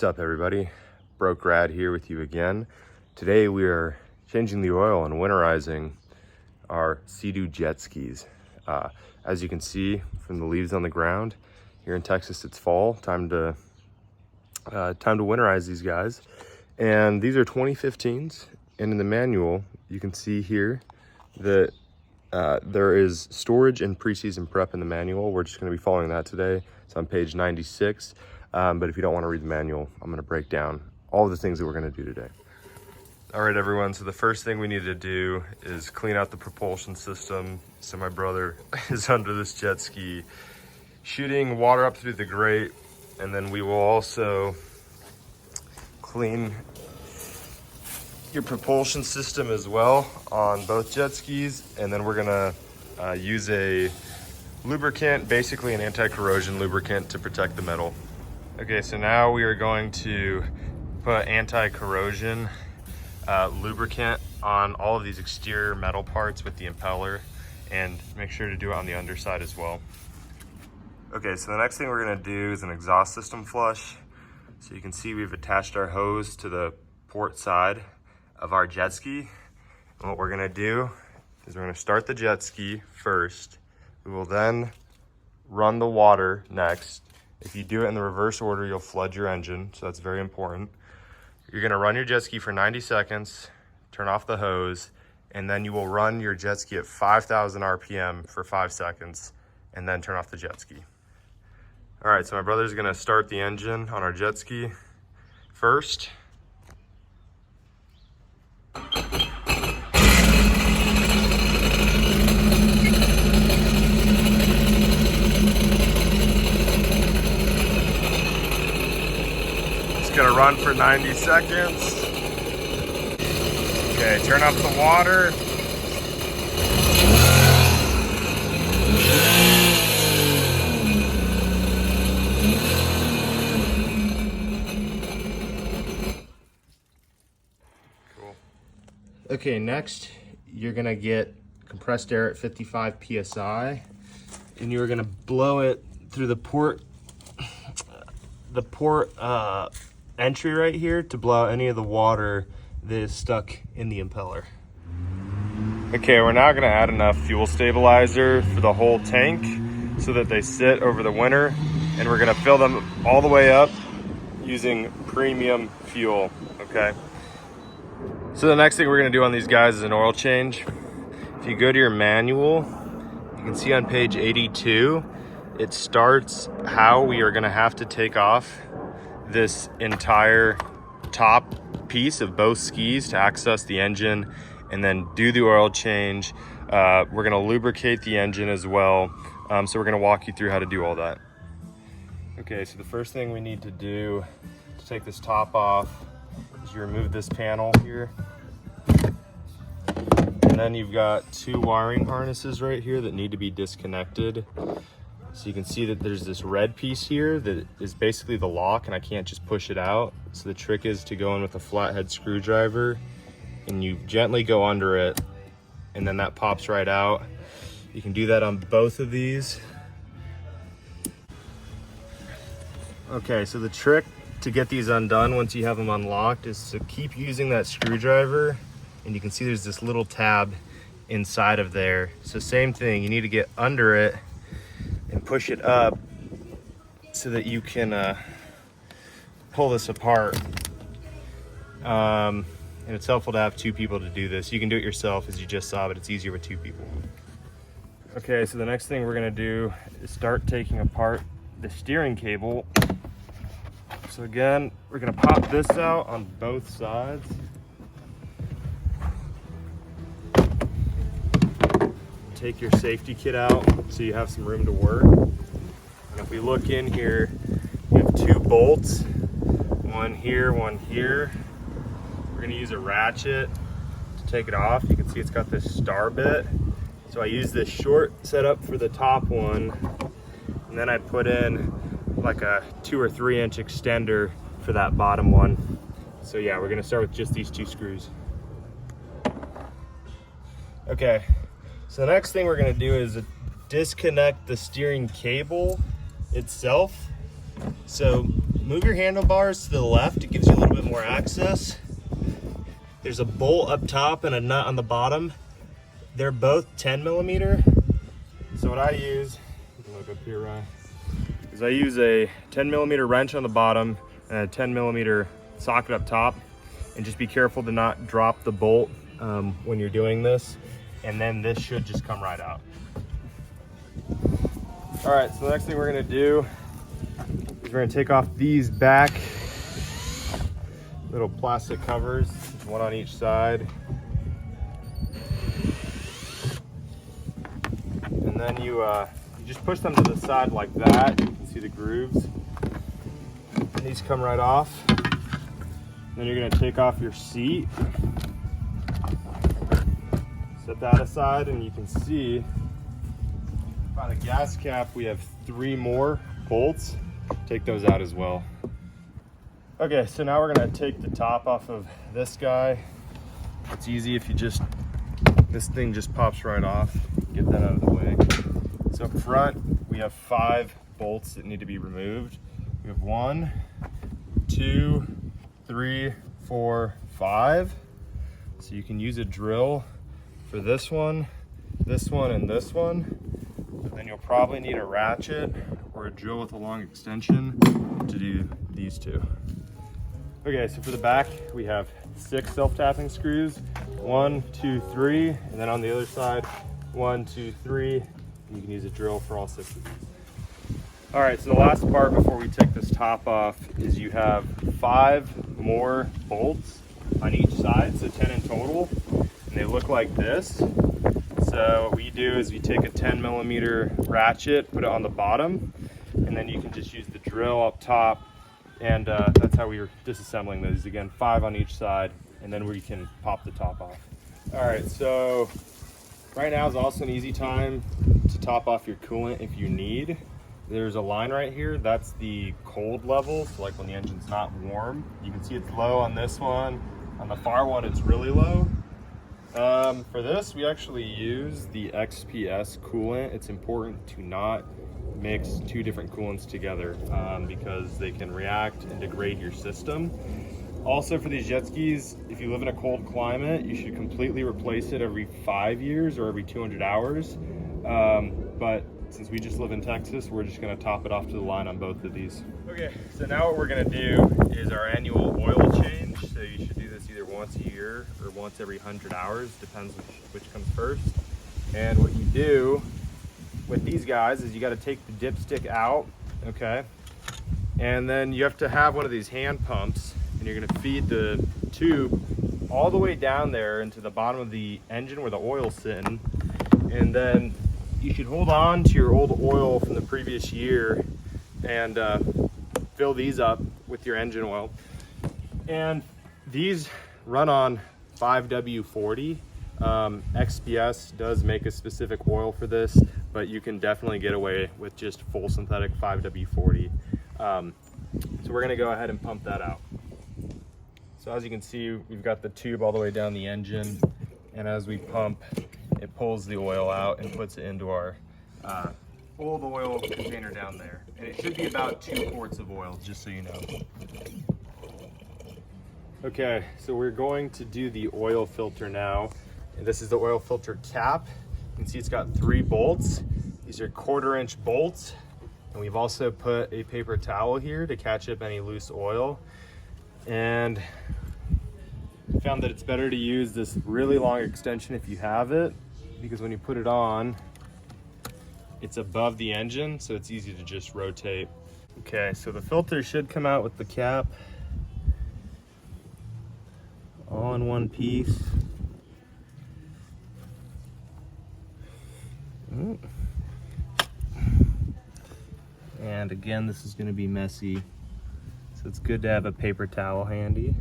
What's up, everybody? Broke Rad here with you again. Today we are changing the oil and winterizing our Seadoo jet skis. As you can see from the leaves on the ground, here in Texas it's fall. Time to winterize these guys. And these are 2015s, and in the manual you can see here that there is storage and preseason prep in the manual. We're just going to be following that today. It's on page 96. But if you don't want to read the manual, I'm going to break down all of the things that we're going to do today. All right, everyone. So the first thing we need to do is clean out the propulsion system. So my brother is under this jet ski, shooting water up through the grate. And then we will also clean your propulsion system as well on both jet skis. And then we're going to use a lubricant, basically an anti-corrosion lubricant, to protect the metal. Okay, so now we are going to put anti-corrosion lubricant on all of these exterior metal parts with the impeller, and make sure to do it on the underside as well. Okay, so the next thing we're gonna do is an exhaust system flush. So you can see we've attached our hose to the port side of our jet ski. And what we're gonna do is we're gonna start the jet ski first. We will then run the water next. If you do it in the reverse order, you'll flood your engine, so that's very important. You're gonna run your jet ski for 90 seconds, turn off the hose, and then you will run your jet ski at 5,000 RPM for 5 seconds, and then turn off the jet ski. All right, so my brother's gonna start the engine on our jet ski first. Gonna run for 90 seconds. Okay, turn up the water. Cool. Okay, next you're gonna get compressed air at 55 PSI, and you're gonna blow it through the port entry right here to blow out any of the water that is stuck in the impeller. Okay, we're now gonna add enough fuel stabilizer for the whole tank so that they sit over the winter, and we're gonna fill them all the way up using premium fuel, okay? So the next thing we're gonna do on these guys is an oil change. If you go to your manual, you can see on page 82, it starts how we are gonna have to take off this entire top piece of both skis to access the engine and then do the oil change. We're going to lubricate the engine as well. So we're going to walk you through how to do all that. Okay, so the first thing we need to do to take this top off is you remove this panel here. And then you've got two wiring harnesses right here that need to be disconnected. So you can see that there's this red piece here that is basically the lock, and I can't just push it out. So the trick is to go in with a flathead screwdriver, and you gently go under it, and then that pops right out. You can do that on both of these. Okay, so the trick to get these undone once you have them unlocked is to keep using that screwdriver, and you can see there's this little tab inside of there. So same thing, you need to get under it and push it up so that you can pull this apart. And it's helpful to have two people to do this. You can do it yourself, as you just saw, but it's easier with two people. Okay, so the next thing we're gonna do is start taking apart the steering cable. So again, we're gonna pop this out on both sides. Take your safety kit out so you have some room to work. And if we look in here, we have two bolts, one here, one here. We're gonna use a ratchet to take it off. You can see it's got this star bit. So I use this short setup for the top one, and then I put in like a 2 or 3 inch extender for that bottom one. So yeah, we're gonna start with just these two screws. Okay. So the next thing we're gonna do is disconnect the steering cable itself. So move your handlebars to the left. It gives you a little bit more access. There's a bolt up top and a nut on the bottom. They're both 10 millimeter. So what I use, look up here, Ryan, is I use a 10 millimeter wrench on the bottom and a 10 millimeter socket up top. And just be careful to not drop the bolt when you're doing this. And then this should just come right out. All right, so the next thing we're gonna do is we're gonna take off these back little plastic covers, one on each side. And then you just push them to the side like that. You can see the grooves. And these come right off. Then you're gonna take off your seat. Set that aside, and you can see by the gas cap, we have 3 more bolts. Take those out as well. Okay, so now we're gonna take the top off of this guy. It's easy if you this thing just pops right off. Get that out of the way. So up front, we have 5 bolts that need to be removed. We have 1, 2, 3, 4, 5. So you can use a drill for this one, and this one. But then you'll probably need a ratchet or a drill with a long extension to do these 2. Okay, so for the back, we have 6 self-tapping screws. 1, 2, 3, and then on the other side, 1, 2, 3. And you can use a drill for all 6 of these. All right, so the last part before we take this top off is you have 5 more bolts on each side, so 10 in total, and they look like this. So what we do is we take a 10 millimeter ratchet, put it on the bottom, and then you can just use the drill up top, and that's how we were disassembling those. Again, 5 on each side, and then we can pop the top off. All right, so right now is also an easy time to top off your coolant if you need. There's a line right here, that's the cold level, so like when the engine's not warm. You can see it's low on this one. On the far one, it's really low. For this, we actually use the XPS coolant. It's important to not mix 2 different coolants together because they can react and degrade your system. Also for these jet skis, if you live in a cold climate, you should completely replace it every 5 years or every 200 hours. But since we just live in Texas, we're just gonna top it off to the line on both of these. Okay, so now what we're gonna do is our annual oil change. So you should do this either once a year or once every 100 hours, depends which comes first. And what you do with these guys is you gotta take the dipstick out, okay? And then you have to have one of these hand pumps, and you're gonna feed the tube all the way down there into the bottom of the engine where the oil's sitting. And then you should hold on to your old oil from the previous year and fill these up with your engine oil. And these run on 5W40. XPS does make a specific oil for this, but you can definitely get away with just full synthetic 5W40. So we're gonna go ahead and pump that out. So as you can see, we've got the tube all the way down the engine, and as we pump, it pulls the oil out and puts it into our old oil container down there. And it should be about 2 quarts of oil, just so you know. Okay, so we're going to do the oil filter now. And this is the oil filter cap. You can see it's got 3 bolts. These are 1/4-inch bolts. And we've also put a paper towel here to catch up any loose oil. And I found that it's better to use this really long extension if you have it, because when you put it on, it's above the engine, so it's easy to just rotate. Okay, so the filter should come out with the cap all in one piece. And again, this is going to be messy, so it's good to have a paper towel handy.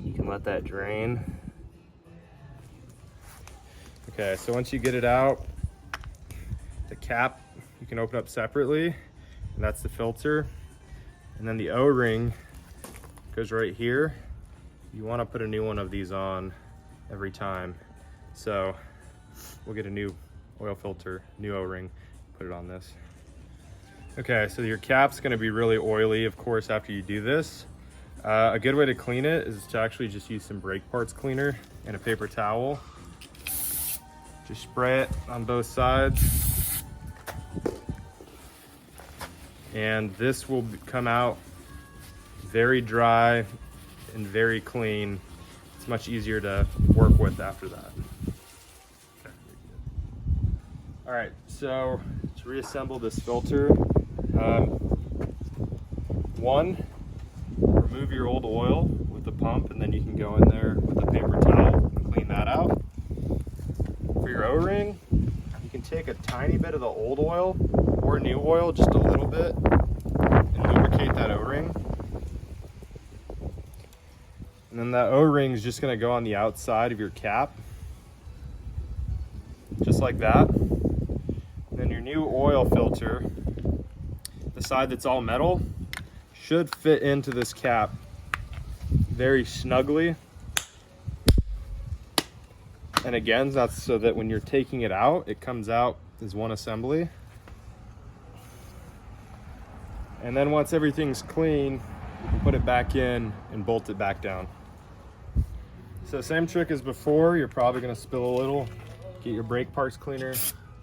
You can let that drain. Okay, so once you get it out, the cap you can open up separately, and that's the filter. And then the O-ring goes right here. You want to put a new one of these on every time. So we'll get a new oil filter, new O-ring, put it on this. Okay, so your cap's gonna be really oily, of course, after you do this. A good way to clean it is to actually just use some brake parts cleaner and a paper towel. Just spray it on both sides. And this will come out very dry and very clean. It's much easier to work with after that. Okay. All right, so to reassemble this filter, one, remove your old oil with the pump, and then you can go in there with a paper towel and clean that out. For your O-ring, you can take a tiny bit of the old oil or new oil, just a little bit, and lubricate that O-ring. And then that O-ring is just gonna go on the outside of your cap, just like that. And then your new oil filter, the side that's all metal, should fit into this cap very snugly. And again, that's so that when you're taking it out, it comes out as one assembly. And then once everything's clean, you can put it back in and bolt it back down. So same trick as before, you're probably gonna spill a little. Get your brake parts cleaner,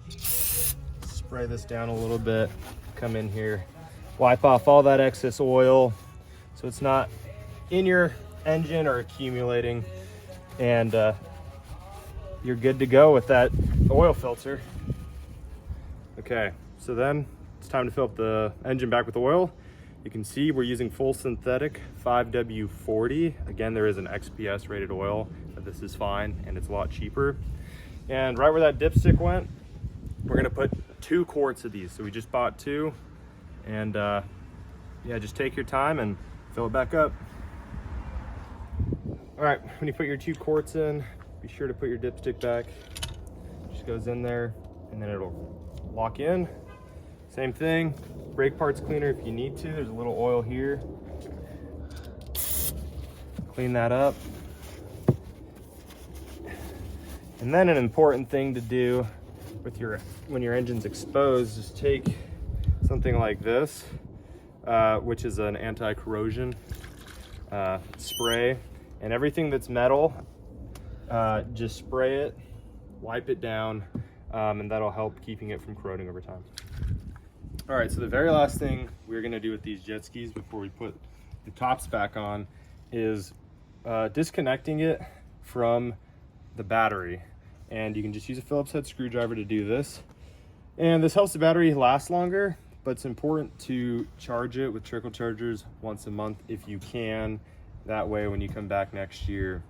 spray this down a little bit, come in here, wipe off all that excess oil so it's not in your engine or accumulating, and you're good to go with that oil filter. Okay, so then it's time to fill up the engine back with oil. You can see we're using full synthetic 5W40. Again, there is an XPS rated oil, but this is fine and it's a lot cheaper. And right where that dipstick went, we're gonna put 2 quarts of these. So we just bought 2, and yeah, just take your time and fill it back up. All right, when you put your 2 quarts in, be sure to put your dipstick back. Just goes in there and then it'll lock in. Same thing, brake parts cleaner if you need to. There's a little oil here. Clean that up. And then an important thing to do with when your engine's exposed is take something like this, which is an anti-corrosion spray, and everything that's metal, just spray it, wipe it down, and that'll help keeping it from corroding over time. All right, so the very last thing we're gonna do with these jet skis before we put the tops back on is disconnecting it from the battery. And you can just use a Phillips head screwdriver to do this. And this helps the battery last longer, but it's important to charge it with trickle chargers once a month if you can. That way, when you come back next year,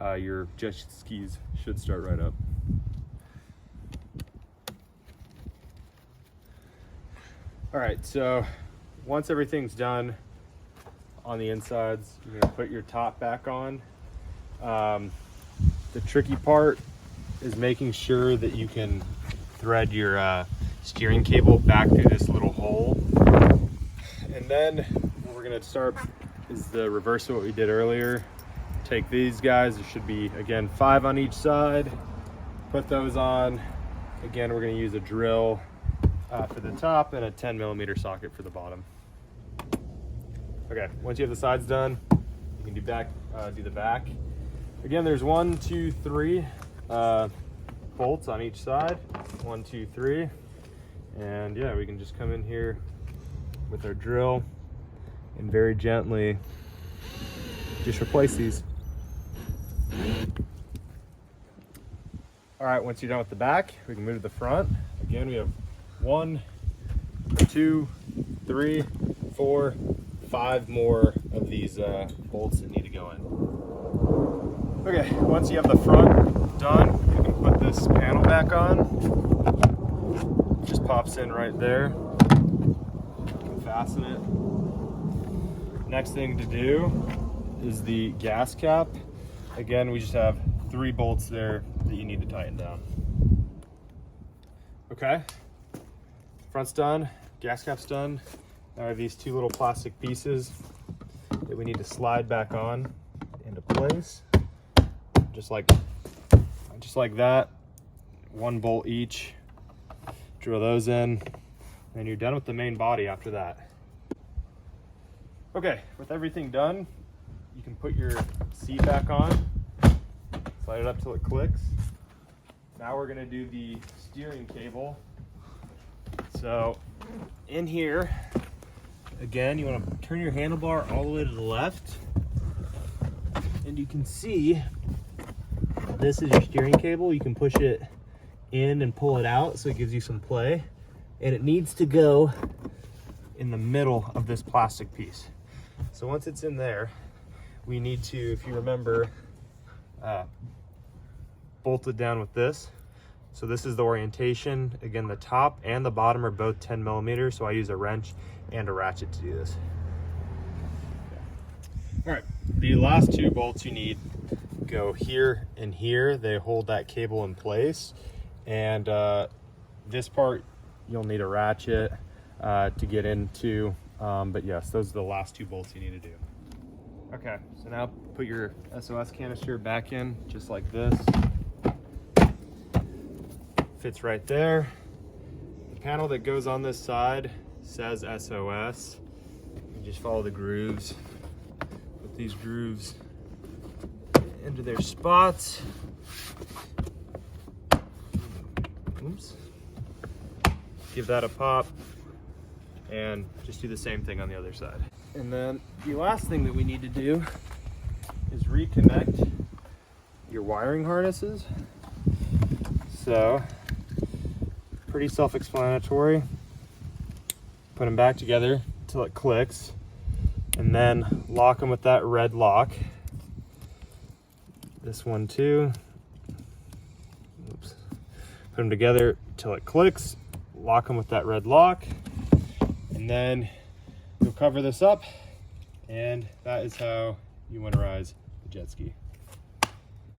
your jet skis should start right up. All right, so once everything's done on the insides, you're gonna put your top back on. The tricky part is making sure that you can thread your steering cable back through this little hole. And then what we're gonna start is the reverse of what we did earlier. Take these guys, there should be, again, 5 on each side. Put those on. Again, we're gonna use a drill for the top and a 10mm socket for the bottom. Okay, once you have the sides done, you can do the back. Again, there's 1, 2, 3 bolts on each side. 1, 2, 3. And yeah, we can just come in here with our drill and very gently just replace these. All right, once you're done with the back, we can move to the front. Again, we have 1, 2, 3, 4, 5 more of these bolts that need to go in. Okay, once you have the front done, you can put this panel back on. It just pops in right there. You can fasten it. Next thing to do is the gas cap. Again, we just have 3 bolts there that you need to tighten down. Okay, front's done, gas cap's done. Now I have these 2 little plastic pieces that we need to slide back on into place. Just like that, 1 bolt each. Drill those in, and you're done with the main body after that. Okay, with everything done, you can put your seat back on, slide it up till it clicks. Now we're gonna do the steering cable. So in here, again, you wanna turn your handlebar all the way to the left, and you can see this is your steering cable. You can push it in and pull it out so it gives you some play, and it needs to go in the middle of this plastic piece. So once it's in there, we need to, if you remember, bolt it down with this. So this is the orientation. Again, the top and the bottom are both 10 millimeters, so I use a wrench and a ratchet to do this. All right, the last two bolts you need go here and here. They hold that cable in place, and this part you'll need a ratchet to get into, but yes, those are the last two bolts you need to do. Okay, so now put your SOS canister back in just like this. Fits right there. The panel that goes on this side says SOS. You just follow the grooves. Put these grooves into their spots. Oops. Give that a pop, and just do the same thing on the other side. And then the last thing that we need to do is reconnect your wiring harnesses. So, pretty self-explanatory. Put them back together till it clicks, and then lock them with that red lock. This one too. Oops. Put them together till it clicks, lock them with that red lock, and then you'll cover this up, and that is how you winterize the jet ski.